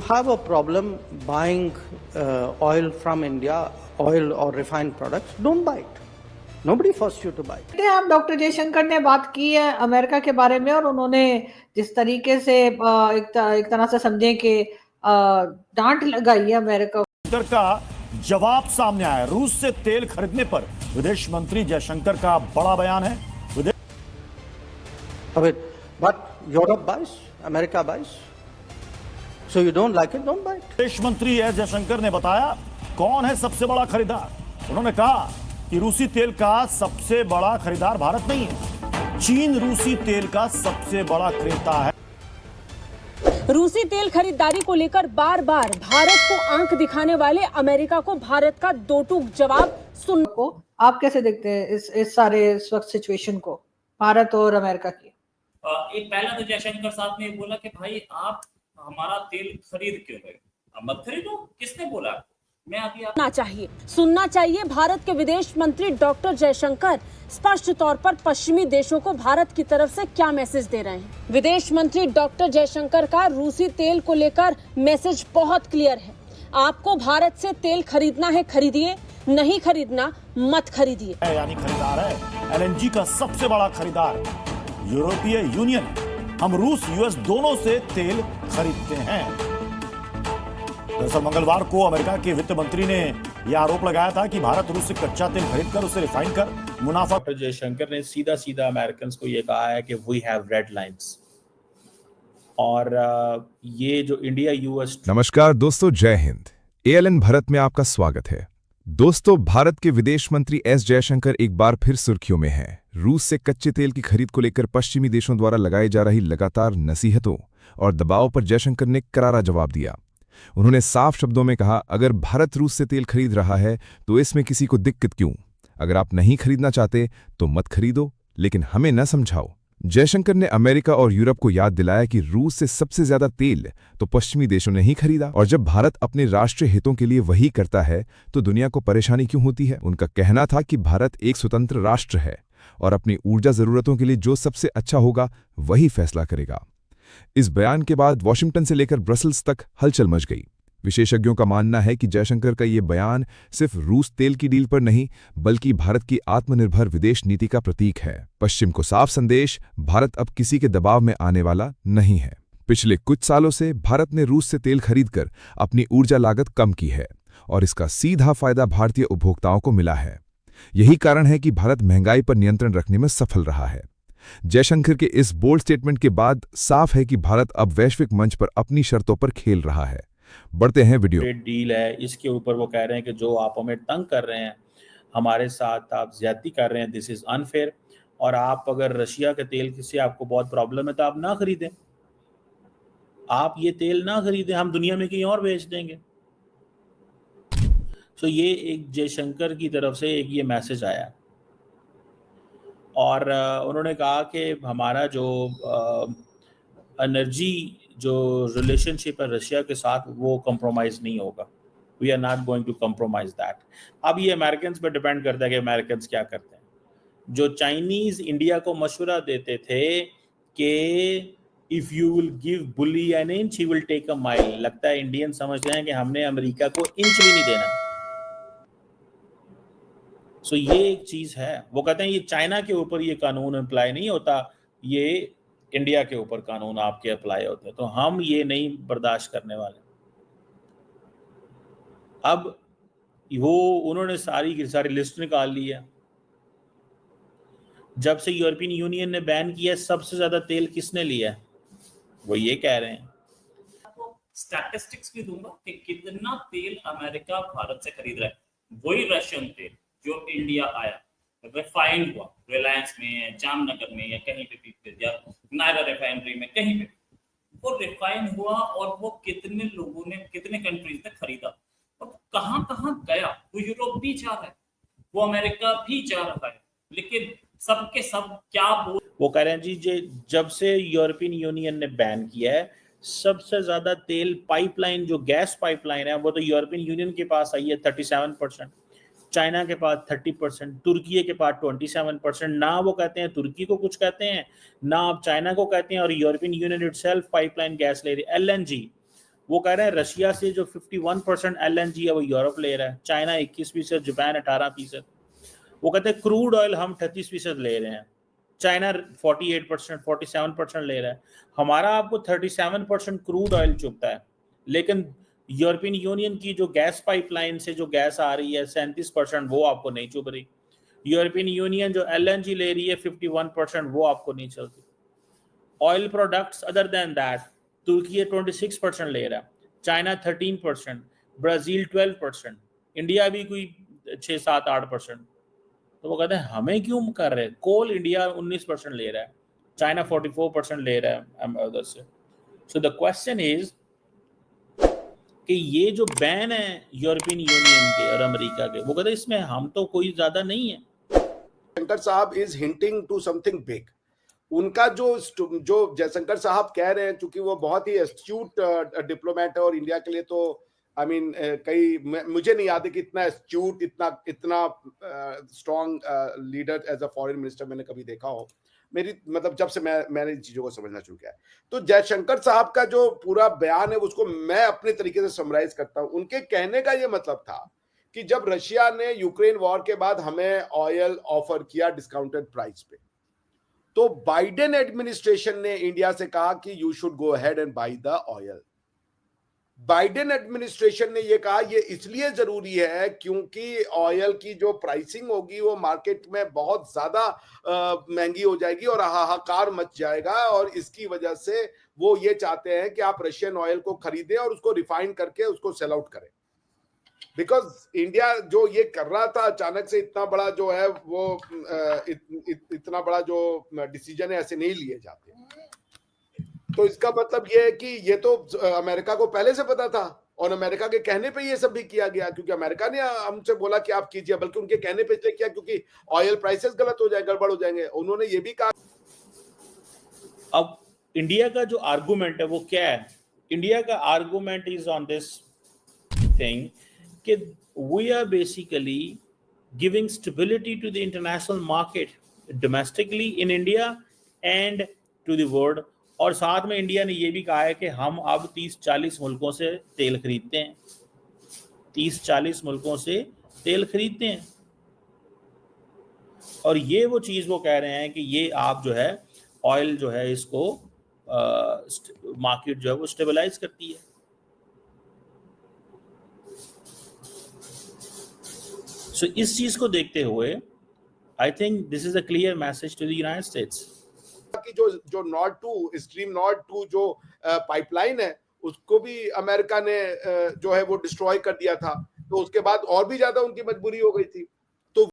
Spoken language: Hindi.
have a problem buying oil from India, oil or refined products, don't buy it. Nobody forced you to buy it. हम डॉक्टर जयशंकर ने बात की है अमेरिका के बारे में और उन्होंने जिस तरीके से एक तरह से समझे कि डांट लगाई है अमेरिका का जवाब सामने आया। रूस से तेल खरीदने पर विदेश मंत्री जयशंकर का बड़ा बयान है। But Europe buys, America buys. So you don't like it, don't buy it. विदेश मंत्री एस जयशंकर ने बताया कौन है सबसे बड़ा खरीदार। उन्होंने कहा कि रूसी तेल का सबसे बड़ा खरीदार भारत नहीं है, चीन रूसी तेल का सबसे बड़ा क्रेता है। रूसी तेल खरीदारी को लेकर बार बार भारत को आंख दिखाने वाले अमेरिका को भारत का दो टूक जवाब सुन को आप कैसे देखते हैं इस सारे इस वक्त सिचुएशन को भारत और अमेरिका की? एक पहला तो जयशंकर साहब ने बोला कि भाई आप हमारा तेल खरीद क्यों रहे हो, मत खरीदो। किसने बोला? मैं अभी सुनना चाहिए। भारत के विदेश मंत्री डॉक्टर जयशंकर स्पष्ट तौर पर पश्चिमी देशों को भारत की तरफ से क्या मैसेज दे रहे हैं। विदेश मंत्री डॉक्टर जयशंकर का रूसी तेल को लेकर मैसेज बहुत क्लियर है। आपको भारत से तेल खरीदना है खरीदिए, नहीं खरीदना मत खरीदिए। यानी खरीदार है एलएनजी का सबसे बड़ा खरीदार यूरोपीय यूनियन। हम रूस यूएस दोनों से तेल खरीदते हैं। दरअसल मंगलवार को अमेरिका के वित्त मंत्री ने यह आरोप लगाया था कि भारत रूस से कच्चा तेल खरीदकर उसे रिफाइन कर मुनाफा। डॉक्टर जयशंकर ने सीधा सीधा अमेरिकन को यह कहा है कि वी हैव रेड लाइंस। और ये जो इंडिया यूएस। नमस्कार दोस्तों, जय हिंद। एएलएन भारत में आपका स्वागत है। दोस्तों, भारत के विदेश मंत्री एस जयशंकर एक बार फिर सुर्खियों में हैं। रूस से कच्चे तेल की खरीद को लेकर पश्चिमी देशों द्वारा लगाई जा रही लगातार नसीहतों और दबाव पर जयशंकर ने करारा जवाब दिया। उन्होंने साफ शब्दों में कहा, अगर भारत रूस से तेल खरीद रहा है तो इसमें किसी को दिक्कत क्यों? अगर आप नहीं खरीदना चाहते तो मत खरीदो, लेकिन हमें न समझाओ। जयशंकर ने अमेरिका और यूरोप को याद दिलाया कि रूस से सबसे ज्यादा तेल तो पश्चिमी देशों ने ही खरीदा, और जब भारत अपने राष्ट्रीय हितों के लिए वही करता है तो दुनिया को परेशानी क्यों होती है। उनका कहना था कि भारत एक स्वतंत्र राष्ट्र है और अपनी ऊर्जा जरूरतों के लिए जो सबसे अच्छा होगा वही फैसला करेगा। इस बयान के बाद वॉशिंगटन से लेकर ब्रसल्स तक हलचल मच गई। विशेषज्ञों का मानना है कि जयशंकर का ये बयान सिर्फ रूस तेल की डील पर नहीं बल्कि भारत की आत्मनिर्भर विदेश नीति का प्रतीक है। पश्चिम को साफ संदेश, भारत अब किसी के दबाव में आने वाला नहीं है। पिछले कुछ सालों से भारत ने रूस से तेल खरीदकर अपनी ऊर्जा लागत कम की है और इसका सीधा फायदा भारतीय उपभोक्ताओं को मिला है। यही कारण है कि भारत महंगाई पर नियंत्रण रखने में सफल रहा है। जयशंकर के इस बोल्ड स्टेटमेंट के बाद साफ है कि भारत अब वैश्विक मंच पर अपनी शर्तों पर खेल रहा है। बढ़ते हैं वीडियो। डील है, इसके ऊपर वो कह रहे हैं कि जो आप हमें तंग कर रहे हैं, हमारे साथ आप ज्यादती कर रहे हैं, दिस इज अनफेयर। और आप अगर रशिया के तेल से आपको बहुत प्रॉब्लम है तो आप ना खरीदें, आप ये तेल ना खरीदें, हम दुनिया में कहीं और बेच देंगे। तो ये एक जयशंकर की तरफ से एक ये मैसेज आया और उन्होंने कहा कि हमारा जो एनर्जी जो रिलेशनशिप है रशिया के साथ वो कंप्रोमाइज नहीं होगा। We are not going to compromise that. अब ये अमेरिकन पे डिपेंड करता है कि अमेरिकन क्या करते हैं। जो चाइनीज इंडिया को मशवरा देते थे कि if you will give bully an inch he will take a mile, लगता है इंडियन समझ रहे हैं कि हमने अमेरिका को इंच भी नहीं देना। सो ये एक चीज है। वो कहते हैं ये चाइना के ऊपर ये कानून अप्लाई नहीं होता, ये इंडिया के ऊपर कानून आपके अप्लाई होते हैं, तो हम ये नहीं बर्दाश्त करने वाले। अब वो उन्होंने सारी की सारी लिस्ट निकाल ली है। जब से यूरोपियन यूनियन ने बैन किया सबसे ज्यादा तेल किसने लिया है, वो ये कह रहे हैं। स्टैटिस्टिक्स भी दूंगा कि कितना तेल अमेरिका भारत से खरीद रहा है। वही रशियन तेल जो इंडिया आया रिफाइंड हुआ, रिलायंस में, जामनगर में या कहीं पे भी, या नायरा रिफाइनरी में कहीं पे वो रिफाइन हुआ और वो कितने लोगों ने, कितने कंट्रीज ने खरीदा और कहां कहां गया। वो यूरोप भी जा रहा है, वो अमेरिका भी जा रहा है, लेकिन सबके सब क्या बोल। वो कह रहे हैं जी जब से यूरोपियन यूनियन ने बैन किया है सबसे ज्यादा तेल पाइपलाइन, जो गैस पाइपलाइन है वो तो यूरोपियन यूनियन के पास आई है 37%, चाइना के पास 30%, तुर्की के पास 27%। ना वो कहते हैं तुर्की को कुछ कहते हैं, ना आप चाइना को कहते हैं, और European union itself pipeline gas ले रही। एलएनजी वो कह रहे हैं रशिया से जो 51% LNG है वो यूरोप ले रहा है, चाइना 21%, जापान 18%। वो कहते हैं क्रूड ऑयल हम 38% ले रहे हैं, चाइना 48%, 47% ले रहा है। हमारा आपको 37% क्रूड ऑयल चुभता है, लेकिन यूरोपियन यूनियन की जो गैस पाइपलाइन से जो गैस आ रही है 37% वो आपको नहीं चुभ रही। यूरोपियन यूनियन जो LNG ले रही है 51% वो आपको नहीं चलती। Oil products other than that तुर्की 26% ले रहा है, चाइना 13%, ब्राजील 12%, इंडिया भी कोई 6-7-8%। तो वो कहते हैं हमें क्यों कर रहे हैं? कोल इंडिया 19% ले रहा है, चाइना 44% ले रहा है उधर से। सो द क्वेश्चन इज कि ये जो बैन है यूरोपियन यूनियन के और अमेरिका के, वो कहते हैं इसमें हम तो कोई ज्यादा नहीं है। जयशंकर साहब is hinting to something big. उनका जो जयशंकर साहब कह रहे हैं, चूंकि वो बहुत ही एस्ट्यूट डिप्लोमेट है और इंडिया के लिए तो आई मीन मुझे नहीं याद है कि इतना एस्ट्यूट, इतना strong leader as a foreign minister मैंने कभी देखा हो। मेरी मतलब जब से मैंने इन चीजों को समझना शुरू किया है। तो जयशंकर साहब का जो पूरा बयान है उसको मैं अपने तरीके से समराइज करता हूं। उनके कहने का ये मतलब था कि जब रशिया ने यूक्रेन वॉर के बाद हमें ऑयल ऑफर किया डिस्काउंटेड प्राइस पे, तो बाइडेन एडमिनिस्ट्रेशन ने इंडिया से कहा कि you should go ahead and by the oil. Biden administration ने यह कहा ये इसलिए जरूरी है क्योंकि ऑयल की जो प्राइसिंग होगी वो मार्केट में बहुत ज्यादा महंगी हो जाएगी और हाहाकार मच जाएगा, और इसकी वजह से वो ये चाहते हैं कि आप रशियन ऑयल को खरीदें और उसको रिफाइन करके उसको सेल आउट करें। बिकॉज इंडिया जो ये कर रहा था अचानक से इतना बड़ा जो है वो इतना बड़ा जो डिसीजन है ऐसे नहीं लिए जाते। तो इसका मतलब ये है कि ये तो अमेरिका को पहले से पता था और अमेरिका के कहने पे ये सब भी किया गया, क्योंकि अमेरिका ने हमसे बोला कि आप कीजिए, बल्कि उनके कहने पे इसलिए किया क्योंकि ऑयल प्राइसेस गलत हो जाएंगे, गड़बड़ हो जाएंगे। उन्होंने ये भी कहा। अब इंडिया का जो आर्गुमेंट है वो क्या है? इंडिया का argument is on this thing कि we are basically giving stability to the international market domestically in India and to the world. और साथ में इंडिया ने यह भी कहा है कि हम अब 30-40 मुल्कों से तेल खरीदते हैं, 30-40 मुल्कों से तेल खरीदते हैं। और ये वो चीज वो कह रहे हैं कि ये आप जो है ऑयल जो है इसको मार्केट जो है वो स्टेबलाइज करती है। सो इस चीज को देखते हुए I think this is a clear message to the United States कि जो north two stream north two जो पाइपलाइन है उसको भी अमेरिका ने जो है वो डिस्ट्रॉय कर दिया था, तो उसके बाद और भी ज्यादा उनकी मजबूरी हो गई थी।